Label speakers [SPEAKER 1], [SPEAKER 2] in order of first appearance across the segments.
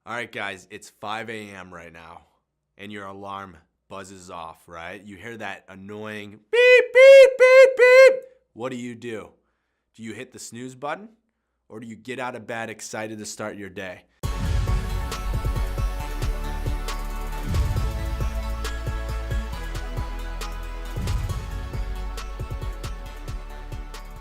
[SPEAKER 1] All right, guys, it's 5 a.m. right now, and your alarm buzzes off, right? You hear that annoying beep, beep, beep, beep. What do? Do you hit the snooze button, or do you get out of bed excited to start your day?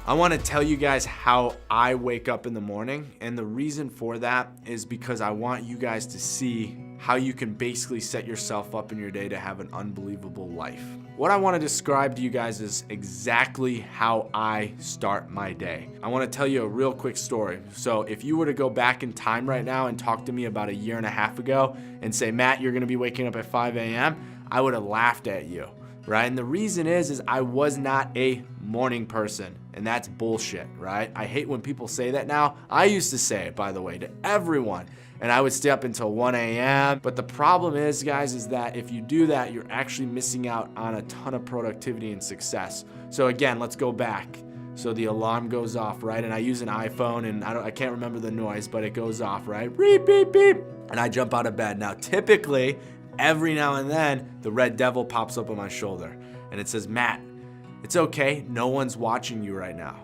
[SPEAKER 1] I want to tell you guys how I wake up in the morning, and the reason for that is because I want you guys to see how you can basically set yourself up in your day to have an unbelievable life. What I want to describe to you guys is exactly how I start my day. I want to tell you a real quick story. So if you were to go back in time right now and talk to me about a year and a half ago and say, Matt, you're going to be waking up at 5 a.m., I would have laughed at you, right? And the reason is I was not a morning person. And that's bullshit, right? I hate when people say that now. I used to say it, by the way, to everyone. And I would stay up until 1 a.m. But the problem is, guys, is that if you do that, you're actually missing out on a ton of productivity and success. So again, let's go back. So the alarm goes off, right? And I use an iPhone, and I can't remember the noise, but it goes off, right? Beep, beep, beep. And I jump out of bed. Now, typically, every now and then, the red devil pops up on my shoulder. And it says, Matt, it's okay, no one's watching you right now.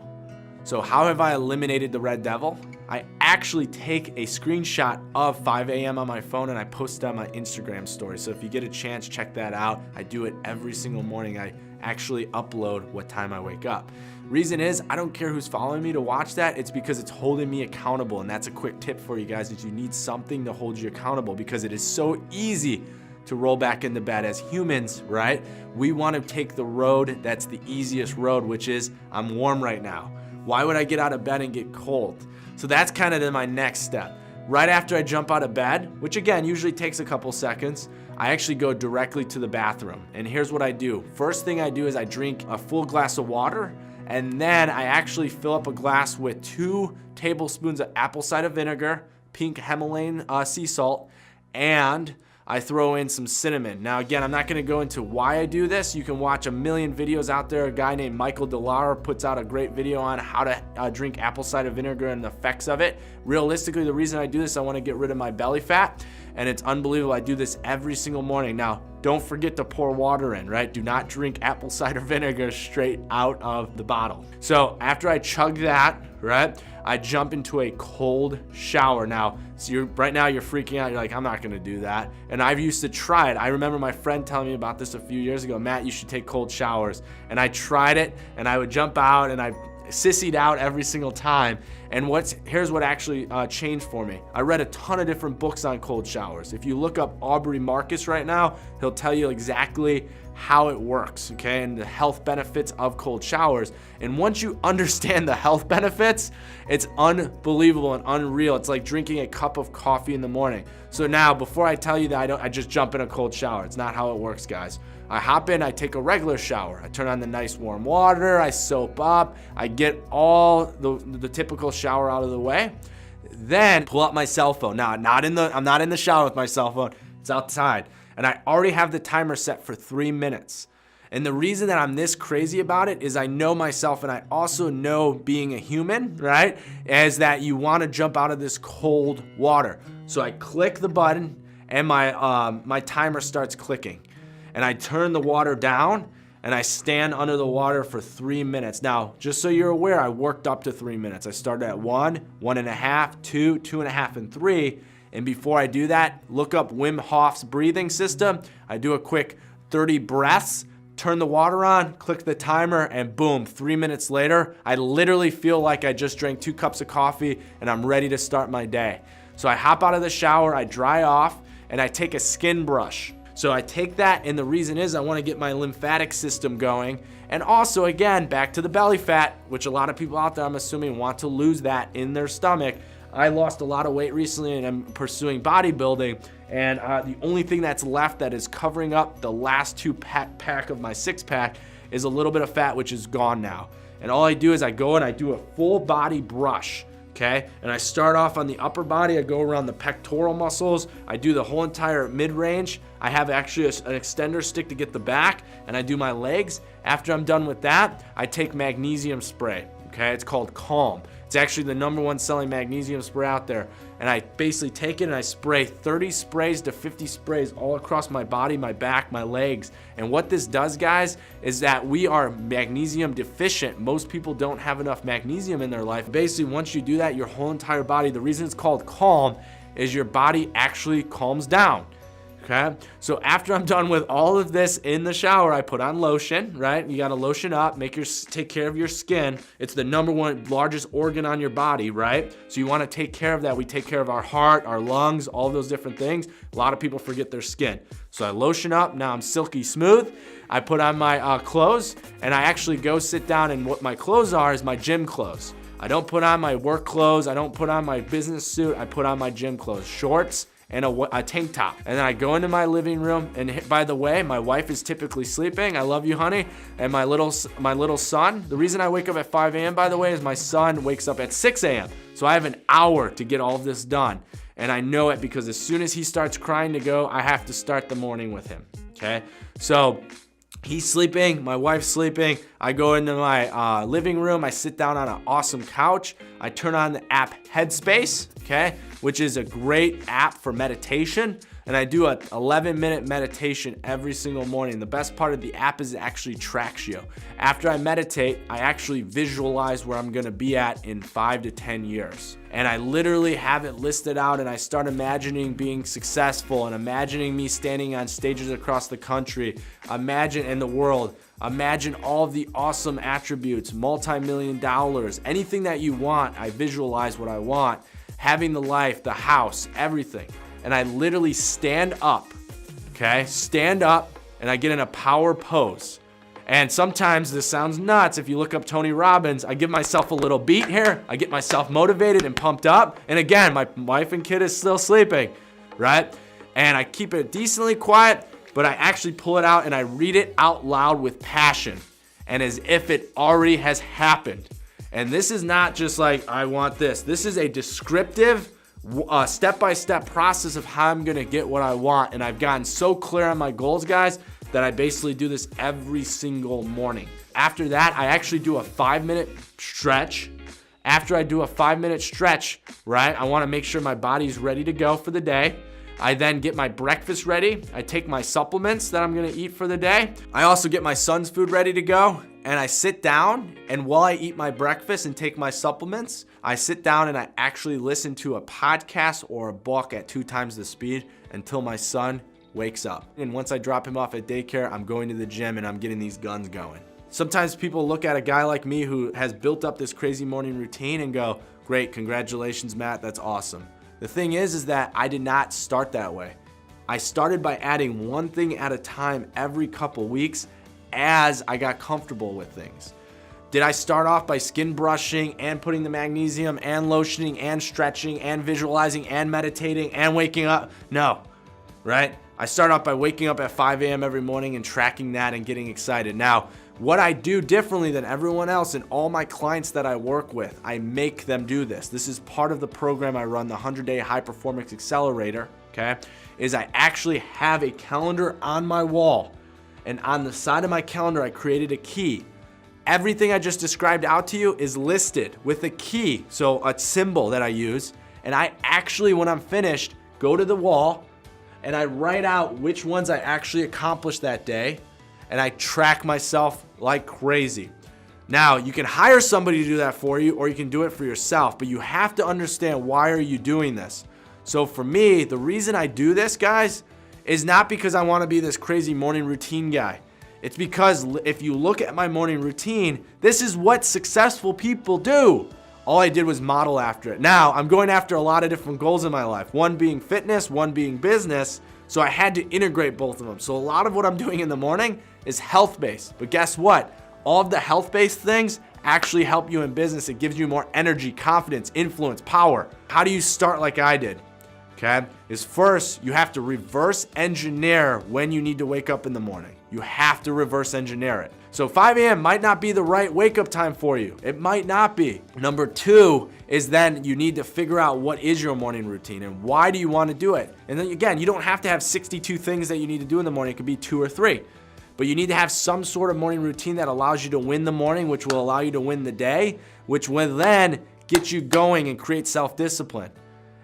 [SPEAKER 1] So how have I eliminated the red devil? I actually take a screenshot of 5 a.m. on my phone and I post it on my Instagram story. So if you get a chance, check that out. I do it every single morning. I actually upload what time I wake up. Reason is, I don't care who's following me to watch that. It's because it's holding me accountable. And that's a quick tip for you guys, is you need something to hold you accountable, because it is so easy to roll back into bed. As humans, right? We want to take the road that's the easiest road, which is, I'm warm right now. Why would I get out of bed and get cold? So that's kind of my next step. Right after I jump out of bed, which again usually takes a couple seconds, I actually go directly to the bathroom. And here's what I do. First thing I do is I drink a full glass of water, and then I actually fill up a glass with 2 tablespoons of apple cider vinegar, pink Himalayan sea salt, and I throw in some cinnamon. Now again, I'm not gonna go into why I do this. You can watch a million videos out there. A guy named Michael Delara puts out a great video on how to drink apple cider vinegar and the effects of it. Realistically, the reason I do this, I wanna get rid of my belly fat, and it's unbelievable. I do this every single morning. Now, don't forget to pour water in, right? Do not drink apple cider vinegar straight out of the bottle. So after I chug that, right, I jump into a cold shower. Now, so right now you're freaking out. You're like, I'm not gonna do that. And I used to try it. I remember my friend telling me about this a few years ago. Matt, you should take cold showers. And I tried it, and I would jump out, and I sissied out every single time. And here's what actually changed for me. I read a ton of different books on cold showers. If you look up Aubrey Marcus right now, he'll tell you exactly how it works, okay, and the health benefits of cold showers. And once you understand the health benefits, it's unbelievable and unreal. It's like drinking a cup of coffee in the morning. So now, before I tell you that I just jump in a cold shower. It's not how it works, guys. I hop in, I take a regular shower. I turn on the nice warm water, I soap up, I get all the typical shower out of the way. Then pull out my cell phone. Now, I'm not in the shower with my cell phone. It's outside. And I already have the timer set for 3 minutes. And the reason that I'm this crazy about it is I know myself, and I also know, being a human, right, is that you want to jump out of this cold water. So I click the button, and my timer starts clicking. And I turn the water down, and I stand under the water for 3 minutes. Now, just so you're aware, I worked up to 3 minutes. I started at 1, 1.5, 2, 2.5, and 3. And before I do that, look up Wim Hof's breathing system. I do a quick 30 breaths, turn the water on, click the timer, and boom, 3 minutes later, I literally feel like I just drank 2 cups of coffee and I'm ready to start my day. So I hop out of the shower, I dry off, and I take a skin brush. So I take that, and the reason is I want to get my lymphatic system going. And also, again, back to the belly fat, which a lot of people out there, I'm assuming, want to lose that in their stomach. I lost a lot of weight recently, and I'm pursuing bodybuilding, and the only thing that's left that is covering up the last 2 pack of my 6-pack is a little bit of fat, which is gone now. And all I do is I go and I do a full body brush, okay? And I start off on the upper body. I go around the pectoral muscles. I do the whole entire mid-range. I have actually an extender stick to get the back, and I do my legs. After I'm done with that, I take magnesium spray, okay? It's called Calm. It's actually the #1 selling magnesium spray out there. And I basically take it and I spray 30 sprays to 50 sprays all across my body, my back, my legs. And what this does, guys, is that we are magnesium deficient. Most people don't have enough magnesium in their life. Basically, once you do that, your whole entire body, the reason it's called calm is your body actually calms down. Okay, so after I'm done with all of this in the shower, I put on lotion, right? You gotta lotion up, take care of your skin. It's the #1 largest organ on your body, right? So you wanna take care of that. We take care of our heart, our lungs, all those different things. A lot of people forget their skin. So I lotion up, now I'm silky smooth. I put on my clothes, and I actually go sit down, and what my clothes are is my gym clothes. I don't put on my work clothes, I don't put on my business suit, I put on my gym clothes, shorts, and a tank top. And then I go into my living room, and by the way, my wife is typically sleeping. I love you, honey. And my little son, the reason I wake up at 5 a.m., by the way, is my son wakes up at 6 a.m. So I have an hour to get all of this done. And I know it because as soon as he starts crying to go, I have to start the morning with him, okay? So he's sleeping, my wife's sleeping. I go into my living room, I sit down on an awesome couch. I turn on the app Headspace, okay, which is a great app for meditation. And I do a 11-minute meditation every single morning. The best part of the app is it actually tracks you. After I meditate, I actually visualize where I'm gonna be at in 5 to 10 years. And I literally have it listed out, and I start imagining being successful and imagining me standing on stages across the country, imagine in the world, imagine all of the awesome attributes, multi-million dollars, anything that you want. I visualize what I want, having the life, the house, everything. And I literally stand up, okay? Stand up, and I get in a power pose. And sometimes this sounds nuts. If you look up Tony Robbins, I give myself a little beat here. I get myself motivated and pumped up. And again, my wife and kid is still sleeping, right? And I keep it decently quiet, but I actually pull it out and I read it out loud with passion and as if it already has happened. And this is not just like, I want this. This is a descriptive, step-by-step process of how I'm gonna get what I want. And I've gotten so clear on my goals, guys, that I basically do this every single morning. After that, I actually do a 5-minute stretch. After I do a 5-minute stretch, right, I wanna make sure my body's ready to go for the day. I then get my breakfast ready. I take my supplements that I'm gonna eat for the day. I also get my son's food ready to go. And I sit down, and while I eat my breakfast and take my supplements, I sit down and I actually listen to a podcast or a book at 2 times the speed until my son wakes up. And once I drop him off at daycare, I'm going to the gym and I'm getting these guns going. Sometimes people look at a guy like me who has built up this crazy morning routine and go, great, congratulations, Matt, that's awesome. The thing is that I did not start that way. I started by adding one thing at a time every couple weeks as I got comfortable with things. Did I start off by skin brushing and putting the magnesium and lotioning and stretching and visualizing and meditating and waking up? No, right? I start off by waking up at 5 a.m. every morning and tracking that and getting excited. Now, what I do differently than everyone else and all my clients that I work with, I make them do this. This is part of the program I run, the 100-Day High Performance Accelerator, okay? Is I actually have a calendar on my wall, and on the side of my calendar, I created a key. Everything I just described out to you is listed with a key, so a symbol that I use, and I actually, when I'm finished, go to the wall, and I write out which ones I actually accomplished that day, and I track myself like crazy. Now, you can hire somebody to do that for you, or you can do it for yourself, but you have to understand, why are you doing this? So for me, the reason I do this, guys, is not because I want to be this crazy morning routine guy. It's because if you look at my morning routine, this is what successful people do. All I did was model after it. Now, I'm going after a lot of different goals in my life, one being fitness, one being business, so I had to integrate both of them. So a lot of what I'm doing in the morning is health-based, but guess what? All of the health-based things actually help you in business. It gives you more energy, confidence, influence, power. How do you start like I did? Okay, is first, you have to reverse engineer when you need to wake up in the morning. You have to reverse engineer it. So 5 a.m. might not be the right wake up time for you. It might not be. Number 2 is then you need to figure out what is your morning routine and why do you want to do it. And then again, you don't have to have 62 things that you need to do in the morning. It could be 2 or 3. But you need to have some sort of morning routine that allows you to win the morning, which will allow you to win the day, which will then get you going and create self-discipline.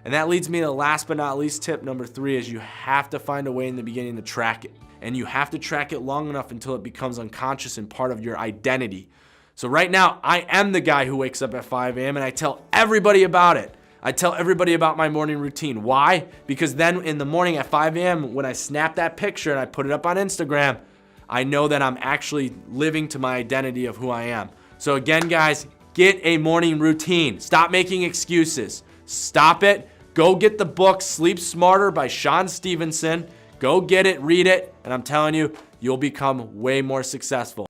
[SPEAKER 1] And that leads me to last but not least tip number 3 is you have to find a way in the beginning to track it. And you have to track it long enough until it becomes unconscious and part of your identity. So right now, I am the guy who wakes up at 5 a.m. and I tell everybody about it. I tell everybody about my morning routine. Why? Because then in the morning at 5 a.m., when I snap that picture and I put it up on Instagram, I know that I'm actually living to my identity of who I am. So again, guys, get a morning routine. Stop making excuses. Stop it. Go get the book, Sleep Smarter by Sean Stevenson. Go get it, read it, and I'm telling you, you'll become way more successful.